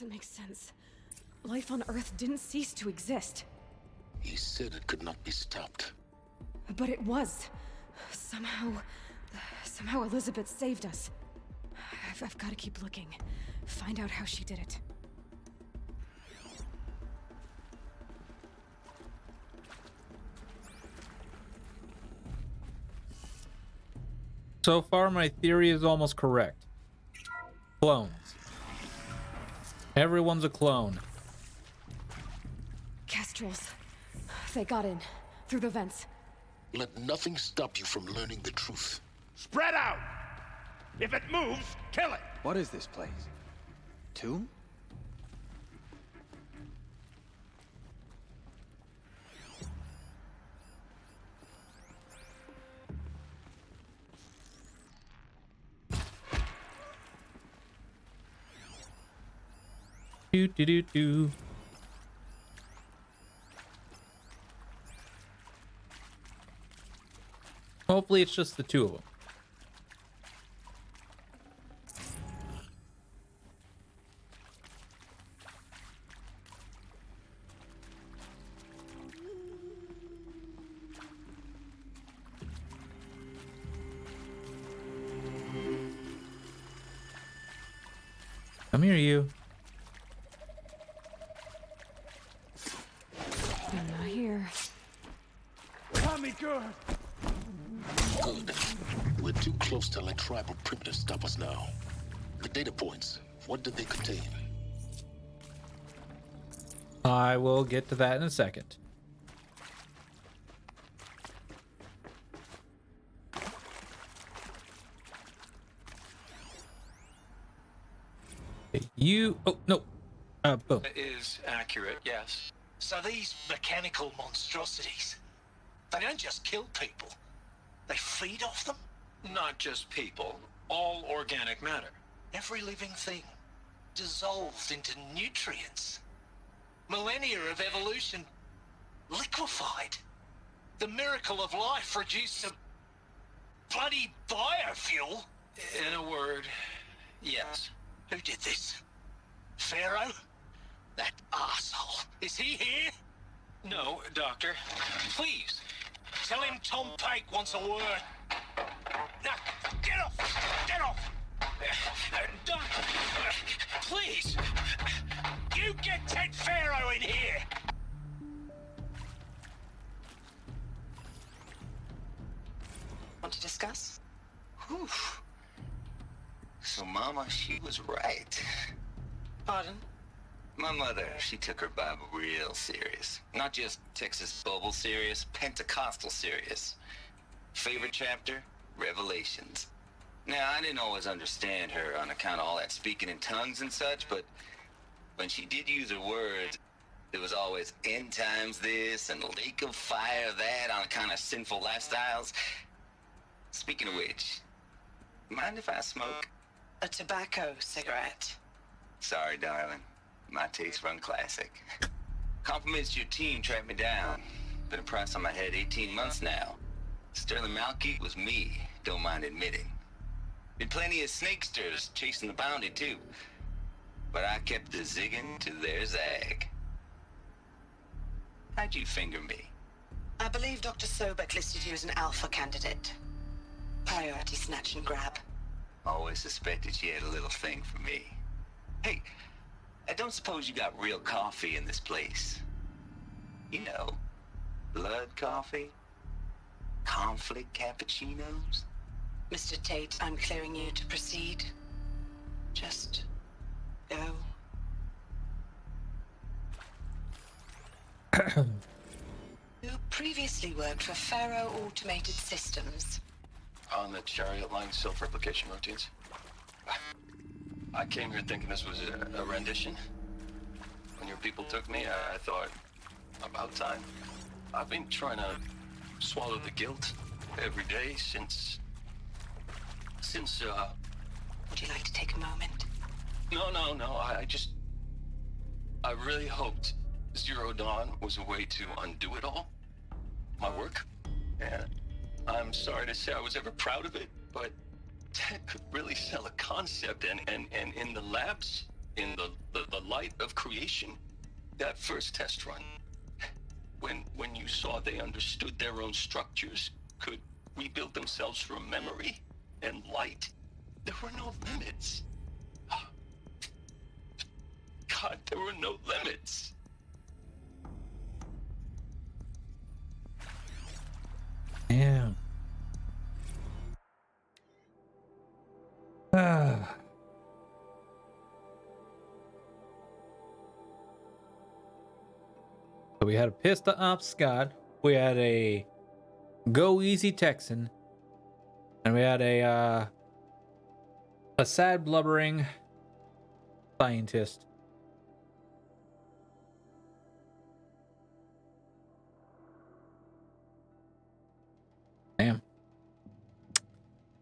doesn't make sense. Life on Earth didn't cease to exist. He said it could not be stopped. But it was. Somehow Elizabeth saved us. I've got to keep looking. Find out how she did it. So far, my theory is almost correct. Clones. Everyone's a clone. Kestrels. They got in. Through the vents. Let nothing stop you from learning the truth. Spread out! If it moves, kill it! What is this place? Tomb? Do do do do. Hopefully it's just the two of them. Come here, you. I'm not here. Got me good! Good. We're too close to let tribal primitives stop us now. The data points, what did they contain? I will get to that in a second. Okay, you... Oh, no. Boom. That is accurate, yes. So these mechanical monstrosities, they don't just kill people, they feed off them? Not just people, all organic matter. Every living thing dissolved into nutrients. Millennia of evolution liquefied. The miracle of life reduced to bloody biofuel. In a word, yes. Who did this? Pharaoh? That arsehole. Is he here? No, Doctor. Please, tell him Tom Pake wants a word. Now, get off! Get off! Doctor, please! You get Ted Pharaoh in here! Want to discuss? Whew. So Mama, she was right. Pardon? My mother, she took her Bible real serious. Not just Texas Bible serious, Pentecostal serious. Favorite chapter? Revelations. Now, I didn't always understand her on account of all that speaking in tongues and such, but when she did use her words, there was always end times this and lake of fire that on account of sinful lifestyles. Speaking of which, mind if I smoke? A tobacco cigarette. Sorry, darling. My taste run classic. Compliments to your team tracked me down. Been a price on my head 18 months now. Sterling Malkeith was me, don't mind admitting. Been plenty of snakesters chasing the bounty too. But I kept the zigging to their zag. How'd you finger me? I believe Dr. Sobek listed you as an alpha candidate. Priority snatch and grab. Always suspected she had a little thing for me. Hey, I don't suppose you got real coffee in this place. You know, blood coffee? Conflict cappuccinos? Mr. Tate, I'm clearing you to proceed. Just go. You previously worked for Pharaoh Automated Systems. On the Chariot Line self-replication routines. I came here thinking this was a rendition. When your people took me, I thought, about time. I've been trying to swallow the guilt every day since... Would you like to take a moment? No, I really hoped Zero Dawn was a way to undo it all. My work. And I'm sorry to say I was ever proud of it, but Ted could really sell a concept, and in the labs, in the light of creation, that first test run, when you saw they understood their own structures, could rebuild themselves from memory and light, there were no limits. God, there were no limits. Damn. So we had a pissed off Scott, we had a go easy Texan, and we had a sad blubbering scientist. Damn.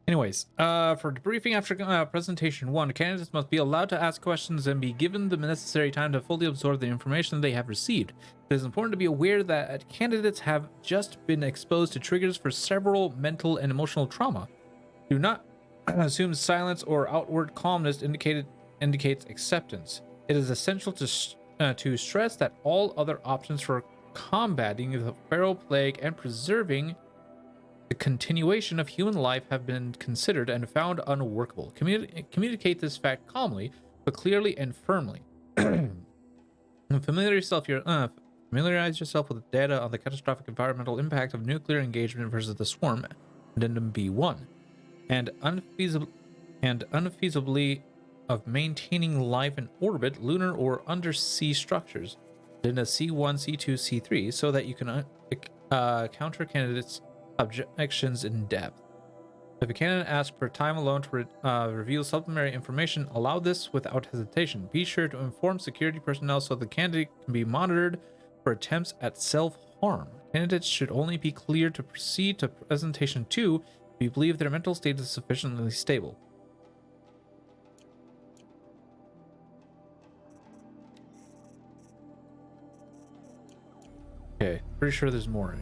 Anyways, for debriefing after presentation 1, candidates must be allowed to ask questions and be given the necessary time to fully absorb the information they have received. It is important to be aware that candidates have just been exposed to triggers for several mental and emotional trauma. Do not assume silence or outward calmness indicates acceptance. It is essential to stress that all other options for combating the feral plague and preserving the continuation of human life have been considered and found unworkable. Communicate this fact calmly, but clearly and firmly. Familiarize yourself with the data on the catastrophic environmental impact of nuclear engagement versus the swarm, Addendum B1, and unfeasibly of maintaining life in orbit, lunar or undersea structures, Addenda C1, C2, C3, so that you can counter candidates' objections in depth. If a candidate asks for time alone to reveal supplementary information, allow this without hesitation. Be sure to inform security personnel so the candidate can be monitored for attempts at self-harm. Candidates should only be cleared to proceed to presentation 2 if you believe their mental state is sufficiently stable. Okay, pretty sure there's more.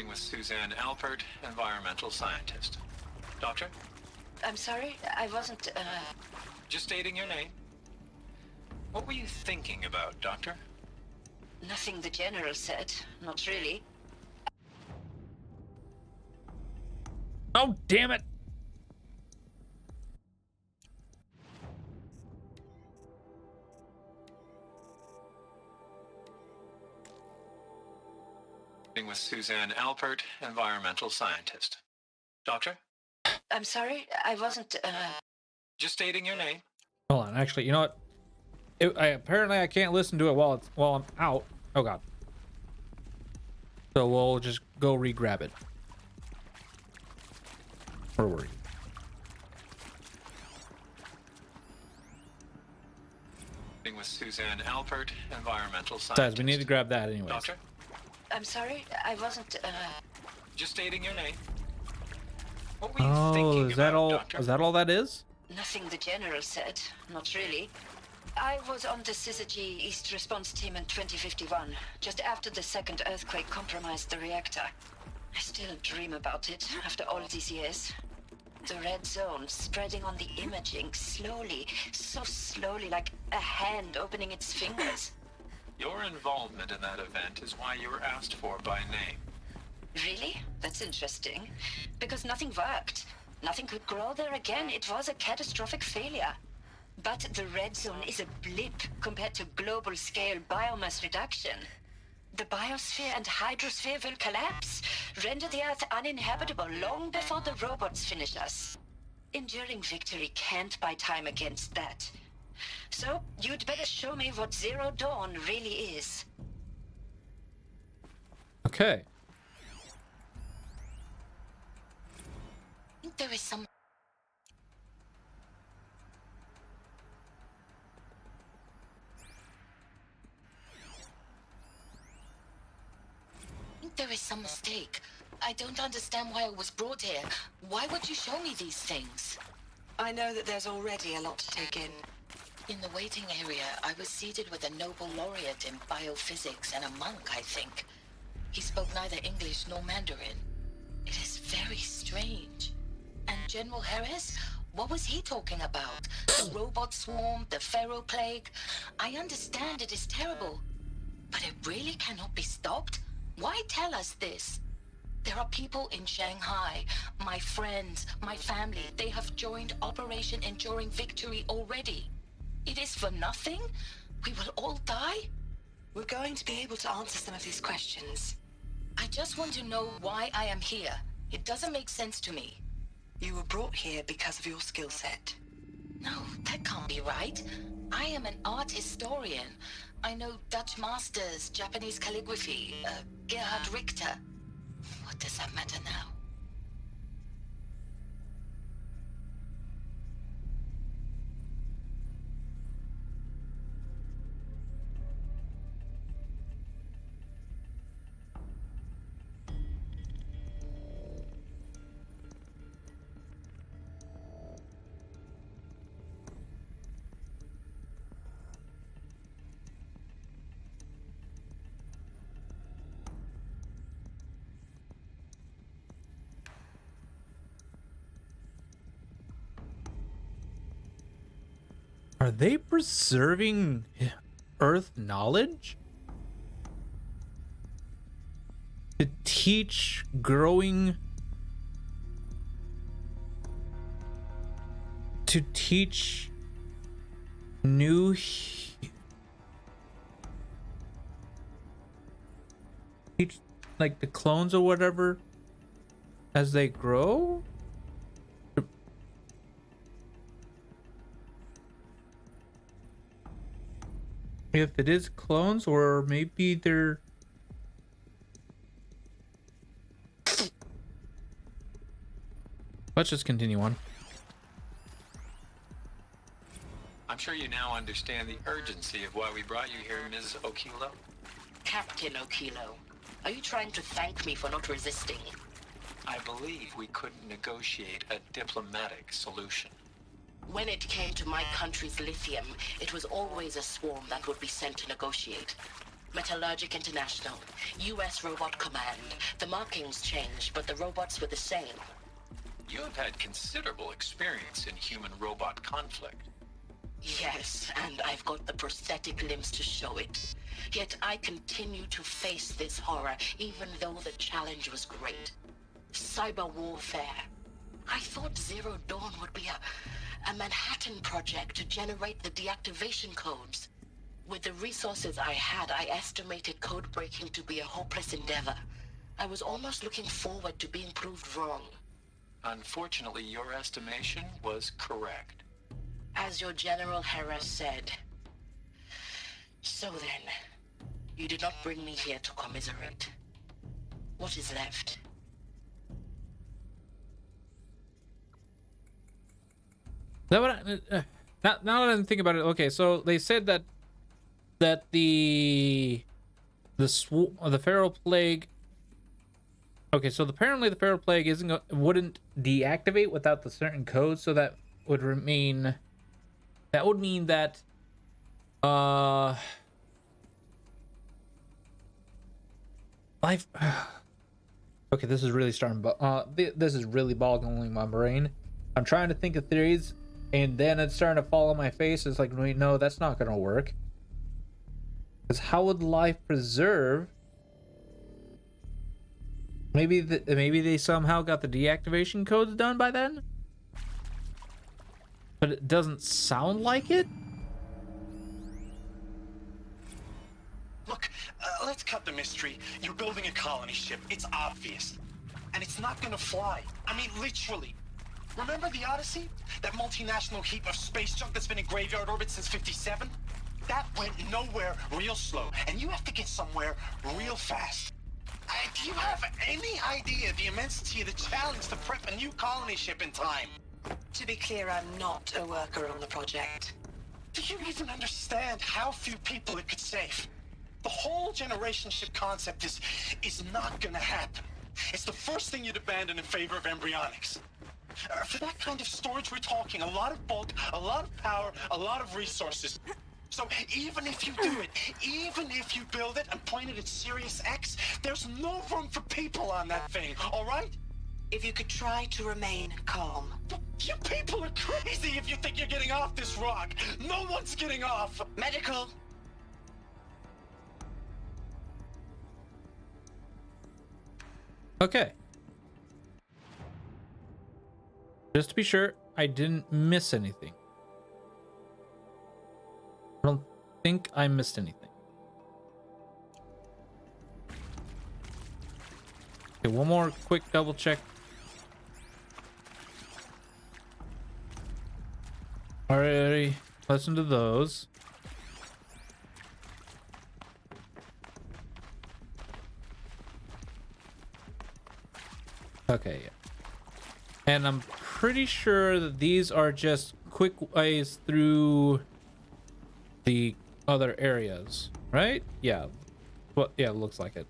With Suzanne Alpert, environmental scientist. Doctor? I'm sorry, I wasn't, Just stating your name. What were you thinking about, Doctor? Nothing the General said. Not really. Oh, damn it! With Suzanne Alpert, environmental scientist. Doctor? I'm sorry, I wasn't, Just stating your name. Hold on, actually, you know what? Apparently I can't listen to it while I'm out. Oh god. So we'll just go re-grab it. Where were With Suzanne Alpert, environmental scientist. Guys, we need to grab that anyways. Doctor? I'm sorry, I wasn't, Just stating your name. What were you Oh, thinking is that about, all? Doctor? Is that all that is? Nothing the General said. Not really. I was on the Syzygy East Response Team in 2051, just after the second earthquake compromised the reactor. I still dream about it after all these years. The red zone spreading on the imaging, slowly, so slowly, like a hand opening its fingers. Your involvement in that event is why you were asked for by name. Really? That's interesting. Because nothing worked. Nothing could grow there again. It was a catastrophic failure. But the red zone is a blip compared to global-scale biomass reduction. The biosphere and hydrosphere will collapse, render the Earth uninhabitable long before the robots finish us. Enduring victory can't buy time against that. So, you'd better show me what Zero Dawn really is. Okay. There is some... There is some mistake. I don't understand why I was brought here. Why would you show me these things? I know that there's already a lot to take in. In the waiting area, I was seated with a Nobel laureate in biophysics and a monk, I think. He spoke neither English nor Mandarin. It is very strange. And General Harris? What was he talking about? The robot swarm, the Pharaoh plague? I understand it is terrible, but it really cannot be stopped? Why tell us this? There are people in Shanghai, my friends, my family. They have joined Operation Enduring Victory already. It is for nothing? We will all die? We're going to be able to answer some of these questions. I just want to know why I am here. It doesn't make sense to me. You were brought here because of your skill set. No, that can't be right. I am an art historian. I know Dutch masters, Japanese calligraphy, Gerhard Richter. What does that matter now? Are they preserving Earth knowledge? To teach growing... To teach new... Teach, like, the clones or whatever as they grow? If it is clones, or maybe they're... Let's just continue on. I'm sure you now understand the urgency of why we brought you here, Ms. Okilo. Captain Okilo, are you trying to thank me for not resisting? I believe we couldn't negotiate a diplomatic solution. When it came to my country's lithium, it was always a swarm that would be sent to negotiate. Metallurgic International, US Robot Command. The markings changed, but the robots were the same. You have had considerable experience in human-robot conflict. Yes, and I've got the prosthetic limbs to show it. Yet I continue to face this horror, even though the challenge was great. Cyber warfare. I thought Zero Dawn would be a Manhattan project to generate the deactivation codes. With the resources I had, I estimated code breaking to be a hopeless endeavor. I was almost looking forward to being proved wrong. Unfortunately, your estimation was correct. As your General Hera said. So then, you did not bring me here to commiserate. What is left? That what now that I think about it, okay, so they said that the Pharaoh plague. Okay, so apparently the Pharaoh plague wouldn't deactivate without the certain code, so that would mean that life. Okay, this is really starting, but this is really boggling my brain. I'm trying to think of theories, and then it's starting to fall on my face. It's like, wait, no, that's not gonna work. Because how would life preserve? Maybe they somehow got the deactivation codes done by then, but it doesn't sound like it. Look, let's cut the mystery. You're building a colony ship. It's obvious. And it's not gonna fly. I mean, literally. Remember the Odyssey? That multinational heap of space junk that's been in graveyard orbit since '57? That went nowhere real slow. And you have to get somewhere real fast. Do you have any idea the immensity of the challenge to prep a new colony ship in time? To be clear, I'm not a worker on the project. Do you even understand how few people it could save? The whole generation ship concept is not gonna happen. It's the first thing you'd abandon in favor of embryonics. For that kind of storage, we're talking a lot of bulk, a lot of power, a lot of resources. So even if you do it, even if you build it and point it at Sirius X, there's no room for people on that thing, all right? if you could try to remain calm. You people are crazy if you think you're getting off this rock. No one's getting off. Medical. Okay. Just to be sure, I didn't miss anything. I don't think I missed anything. Okay, one more quick double check. Alrighty, listen to those. Okay, yeah. And I'm pretty sure that these are just quick ways through the other areas, right? Yeah. Well, yeah, it looks like it.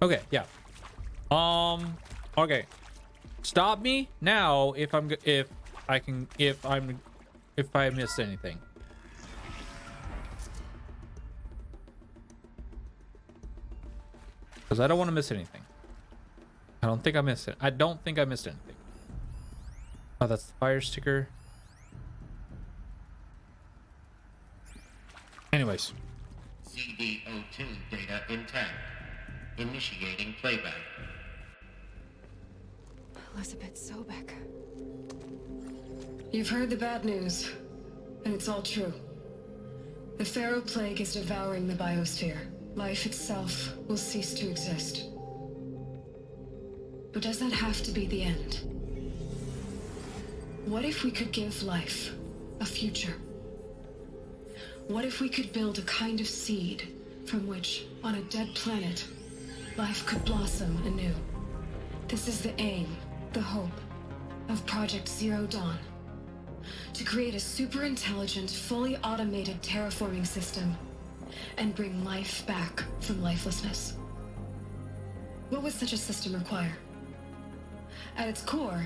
Okay, yeah. Okay. Stop me now if I missed anything. Because I don't want to miss anything. I don't think I missed it. I don't think I missed anything. Oh, that's the fire sticker. Anyways. CD02 data intact. Initiating playback. Elizabeth Sobek. You've heard the bad news, and it's all true. The Pharaoh Plague is devouring the biosphere. Life itself will cease to exist. But does that have to be the end? What if we could give life a future? What if we could build a kind of seed from which, on a dead planet, life could blossom anew? This is the aim, the hope, of Project Zero Dawn. To create a super-intelligent, fully automated terraforming system and bring life back from lifelessness. What would such a system require? At its core,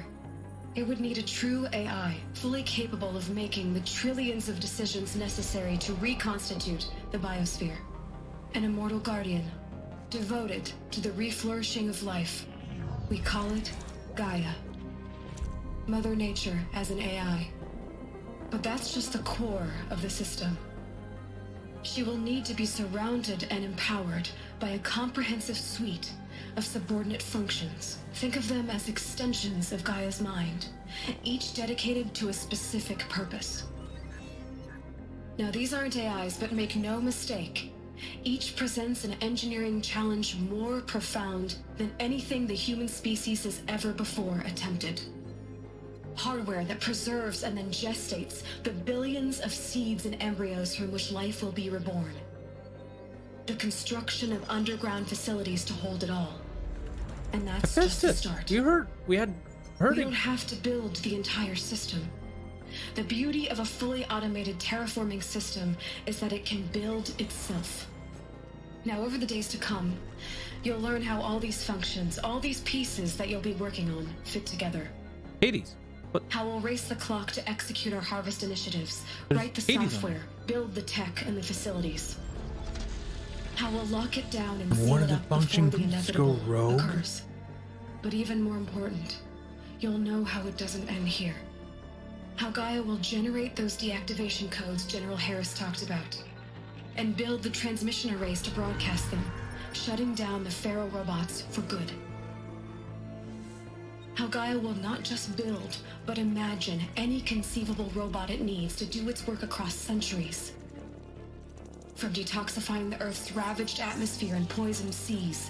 it would need a true AI, fully capable of making the trillions of decisions necessary to reconstitute the biosphere. An immortal guardian, devoted to the reflourishing of life. We call it Gaia. Mother Nature as an AI. But that's just the core of the system. She will need to be surrounded and empowered by a comprehensive suite of subordinate functions. Think of them as extensions of Gaia's mind, each dedicated to a specific purpose. Now, these aren't AIs, but make no mistake, each presents an engineering challenge more profound than anything the human species has ever before attempted. Hardware that preserves and then gestates the billions of seeds and embryos from which life will be reborn. The construction of underground facilities to hold it all. And that's just the start. You heard, we don't have to build the entire system. The beauty of a fully automated terraforming system is that it can build itself. Now, over the days to come, you'll learn how all these functions, all these pieces that you'll be working on, fit together. Hades. How we'll race the clock to execute our harvest initiatives, write the software, build the tech and the facilities. How we'll lock it down and seal it up before the inevitable occurs. But even more important, you'll know how it doesn't end here. How Gaia will generate those deactivation codes General Harris talked about, and build the transmission arrays to broadcast them, shutting down the Pharaoh robots for good. How Gaia will not just build, but imagine any conceivable robot it needs to do its work across centuries. From detoxifying the Earth's ravaged atmosphere and poisoned seas,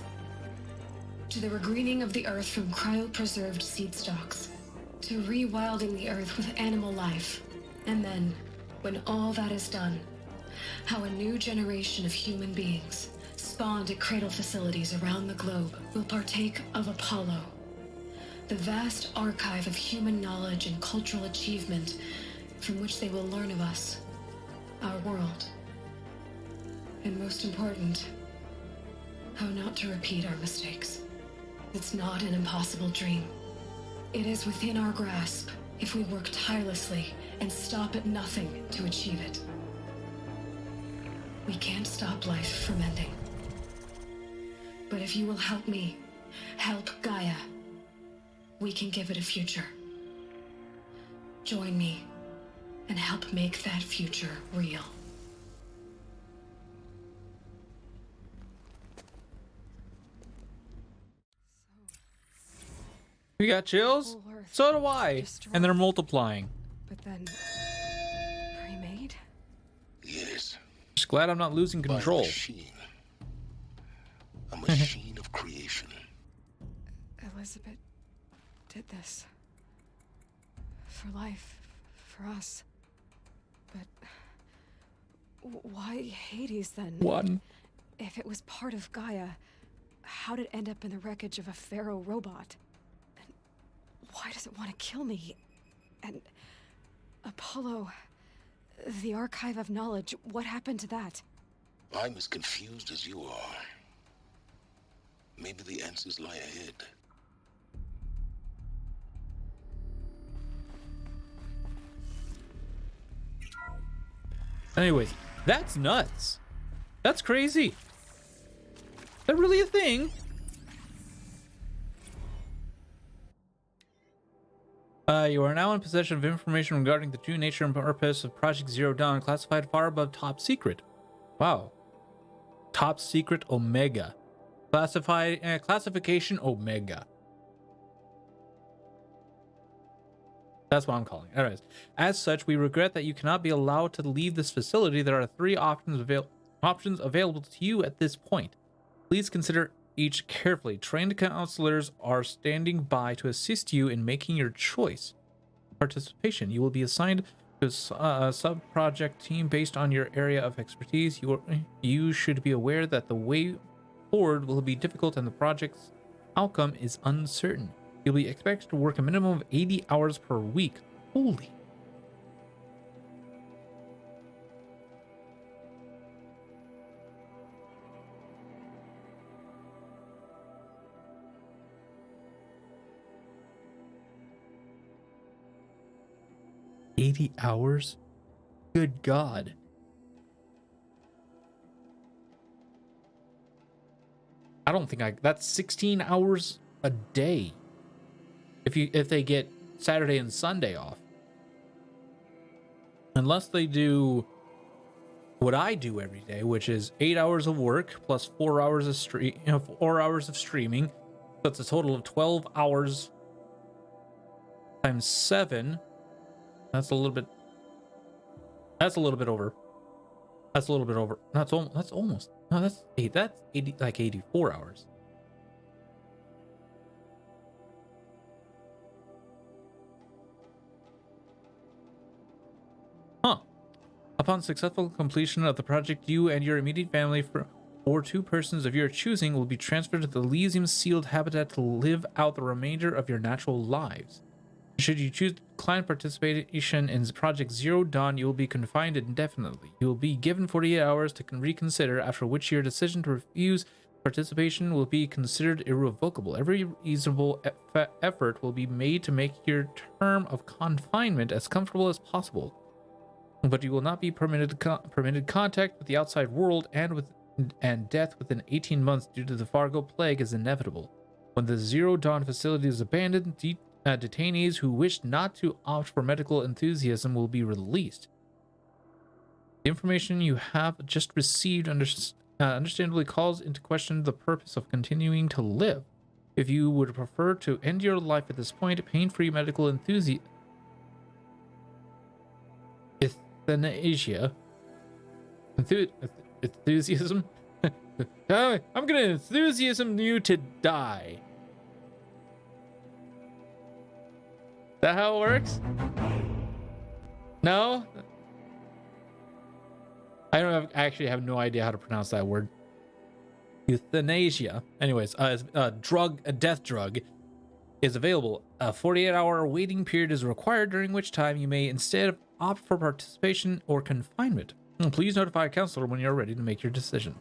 to the regreening of the Earth from cryopreserved seed stalks, to rewilding the Earth with animal life. And then, when all that is done, how a new generation of human beings, spawned at cradle facilities around the globe, will partake of Apollo, the vast archive of human knowledge and cultural achievement from which they will learn of us, our world. And most important, how not to repeat our mistakes. It's not an impossible dream. It is within our grasp, if we work tirelessly and stop at nothing to achieve it. We can't stop life from ending. But if you will help me, help Gaia, we can give it a future. Join me and help make that future real. You got chills? So do I. And they're multiplying. But then... remade? Yes. Just glad I'm not losing control. A machine of creation. Elizabeth did this. For life. For us. But... why Hades then? One. If it was part of Gaia, how did it end up in the wreckage of a Pharaoh robot? And why does it want to kill me? And... Apollo... the Archive of Knowledge, what happened to that? I'm as confused as you are. Maybe the answers lie ahead. Anyways, that's nuts. That's crazy. Is that really a thing? You are now in possession of information regarding the true nature and purpose of Project Zero Dawn, classified far above top secret. Wow. Top secret Omega. Classification Omega. That's what I'm calling it. Anyways, as such, we regret that you cannot be allowed to leave this facility. There are 3 options available to you at this point. Please consider each carefully. Trained counselors are standing by to assist you in making your choice. Participation. You will be assigned to a sub-project team based on your area of expertise. You should be aware that the way forward will be difficult and the project's outcome is uncertain. You'll be expected to work a minimum of 80 hours per week. Holy. $80 hours? Good God. I don't think that's 16 hours a day. If they get Saturday and Sunday off. Unless they do what I do every day, which is 8 hours of work plus 4 hours of 4 hours of streaming. That's a total of 12 hours times 7. That's a little bit over. That's almost. No, that's 80, like 84 hours. Huh. Upon successful completion of the project, you and your immediate family or 2 persons of your choosing will be transferred to the Elysium sealed habitat to live out the remainder of your natural lives. Should you choose to decline participation in Project Zero Dawn, you will be confined indefinitely. You will be given 48 hours to reconsider, after which your decision to refuse participation will be considered irrevocable. Every reasonable effort will be made to make your term of confinement as comfortable as possible. But you will not be permitted contact with the outside world, and death within 18 months due to the Fargo plague is inevitable. When the Zero Dawn facility is abandoned, detainees who wish not to opt for medical enthusiasm will be released. The information you have just received understandably calls into question the purpose of continuing to live. If you would prefer to end your life at this point, pain-free medical euthanasia enthusiasm I'm gonna enthusiasm you to die. Is that how it works? No? I actually have no idea how to pronounce that word. Euthanasia. Anyways, a death drug is available. A 48-hour waiting period is required, during which time you may instead opt for participation or confinement. Please notify a counselor when you're ready to make your decision.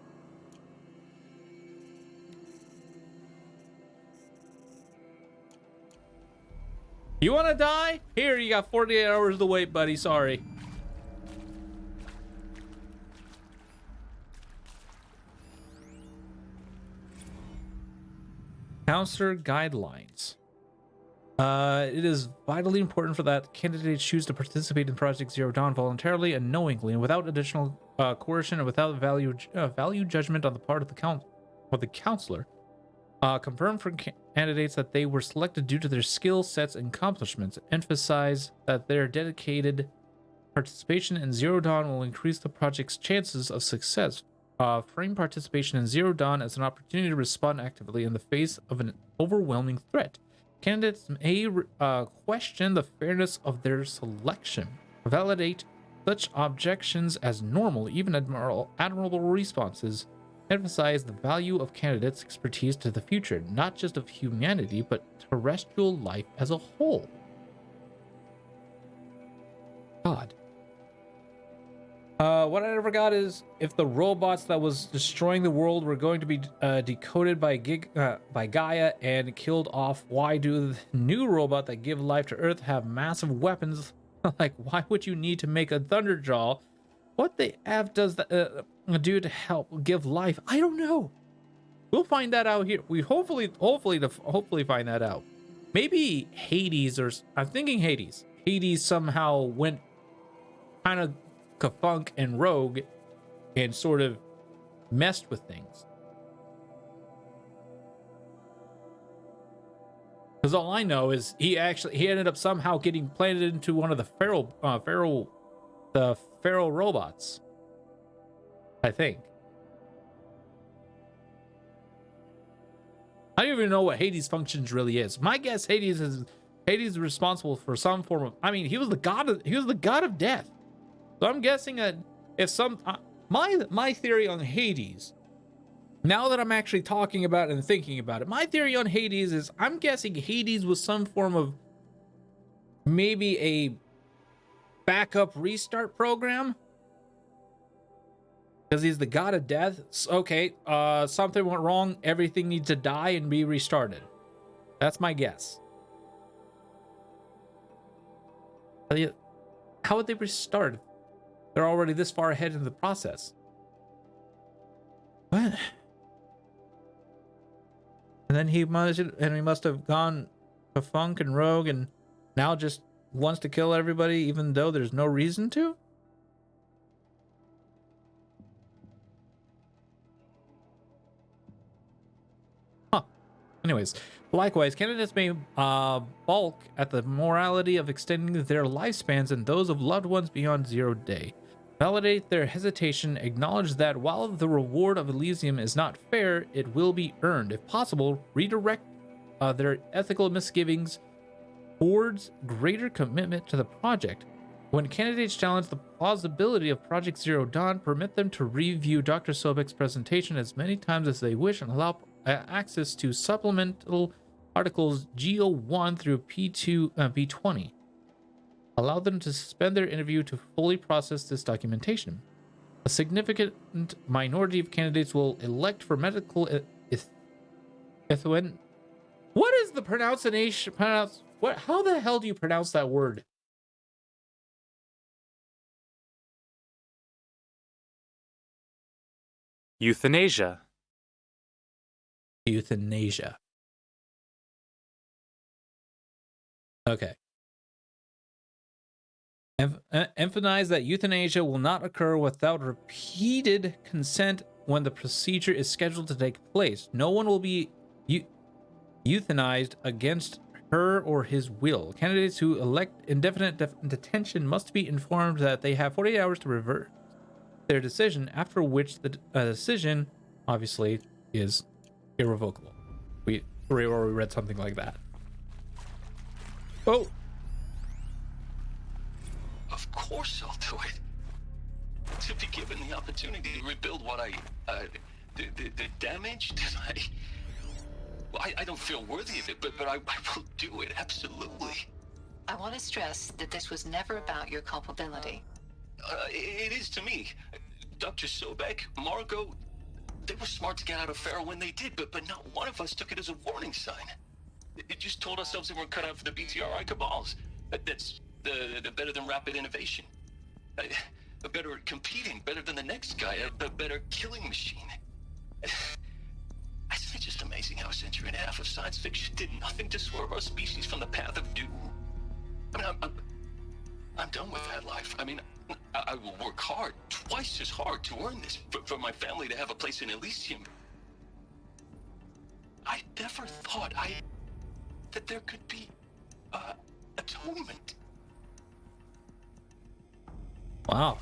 You want to die? Here, you got 48 hours to wait, buddy. Sorry. Counselor guidelines. It is vitally important for that candidates choose to participate in Project Zero Dawn voluntarily and knowingly, and without additional coercion and without value judgment on the part of the counselor. Confirm for candidates that they were selected due to their skill sets and accomplishments. Emphasize that their dedicated participation in Zero Dawn will increase the project's chances of success. Frame participation in Zero Dawn as an opportunity to respond actively in the face of an overwhelming threat. Candidates may question the fairness of their selection. Validate such objections as normal, even admirable responses. Emphasize the value of candidates' expertise to the future, not just of humanity, but terrestrial life as a whole. God. What I never got is if the robots that was destroying the world were going to be decoded by Gaia and killed off, why do the new robot that give life to Earth have massive weapons? Like, why would you need to make a Thunderjaw? What the F does that do to help give life? I don't know. We'll find that out here. We hopefully find that out. Maybe Hades, or I'm thinking Hades. Hades somehow went kind of kafunk and rogue and sort of messed with things. Because all I know is he ended up somehow getting planted into one of the feral robots, I think. I don't even know what Hades' functions really is. My guess Hades is responsible for some form of, I mean, he was the god of death. So I'm guessing that if my theory on Hades, now that I'm actually talking about it and thinking about it, my theory on Hades is I'm guessing Hades was some form of maybe a backup restart program, because he's the god of death. Okay, something went wrong, everything needs to die and be restarted. That's my guess. How would they restart? They're already this far ahead in the process. What? And then he must have gone to funk and rogue and now just wants to kill everybody even though there's no reason to? Huh. Anyways, likewise, candidates may balk at the morality of extending their lifespans and those of loved ones beyond 0 day. Validate their hesitation, acknowledge that while the reward of Elysium is not fair, it will be earned. If possible, redirect their ethical misgivings towards greater commitment to the project. When candidates challenge the plausibility of Project Zero Dawn, permit them to review Dr. Sobek's presentation as many times as they wish and allow access to supplemental articles G01 through P20. Allow them to suspend their interview to fully process this documentation. A significant minority of candidates will elect for medical What is the pronunciation? How the hell do you pronounce that word? Euthanasia. Euthanasia. Okay. Emphasize that euthanasia will not occur without repeated consent when the procedure is scheduled to take place. No one will be euthanized against her or his will. Candidates who elect indefinite detention must be informed that they have 48 hours to revert their decision, after which the decision obviously is irrevocable. We read something like that. Oh. Of course I'll do it. To be given the opportunity to rebuild what the damage that I don't feel worthy of it, but I will do it, absolutely. I want to stress that this was never about your culpability. It is to me. Dr. Sobek, Margot, they were smart to get out of Pharaoh when they did, but not one of us took it as a warning sign. It just told ourselves that we're cut out for the BTRI cabals. That's the better than rapid innovation. A better at competing, better than the next guy, a better killing machine. Isn't it just amazing how a century and a half of science fiction did nothing to swerve our species from the path of doom? I mean, I'm done with that life. I mean, I will work hard, twice as hard to earn this, for my family to have a place in Elysium. I never thought that there could be, atonement. Wow.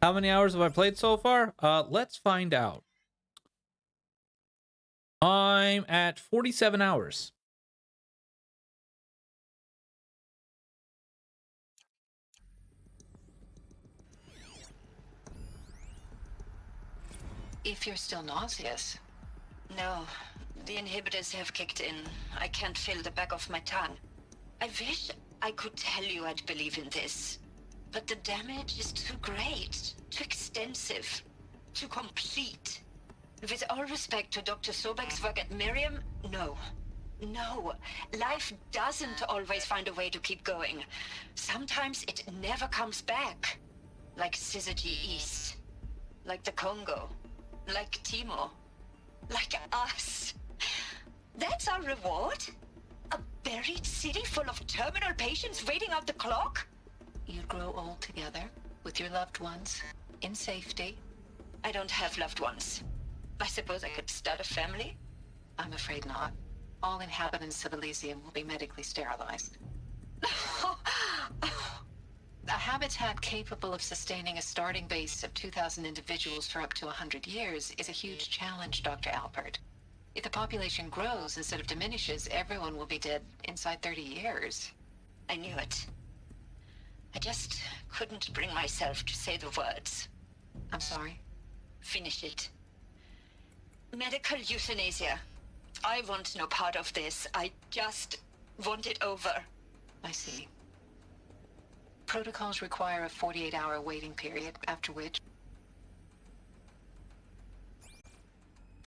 How many hours have I played so far? Let's find out. I'm at 47 hours. If you're still nauseous. No, the inhibitors have kicked in. I can't feel the back of my tongue. I wish I could tell you I'd believe in this. But the damage is too great, too extensive, too complete. With all respect to Dr. Sobek's work at Miriam, no. No, life doesn't always find a way to keep going. Sometimes it never comes back. Like Syzygy East. Like the Congo. Like Timo. Like us. That's our reward? A buried city full of terminal patients waiting out the clock? You'd grow old together, with your loved ones, in safety. I don't have loved ones. I suppose I could start a family? I'm afraid not. All inhabitants of Elysium will be medically sterilized. A habitat capable of sustaining a starting base of 2,000 individuals for up to 100 years is a huge challenge, Dr. Alpert. If the population grows instead of diminishes, everyone will be dead inside 30 years. I knew it. I just couldn't bring myself to say the words. I'm sorry? Finish it. Medical euthanasia. I want no part of this. I just want it over. I see. Protocols require a 48-hour waiting period, after which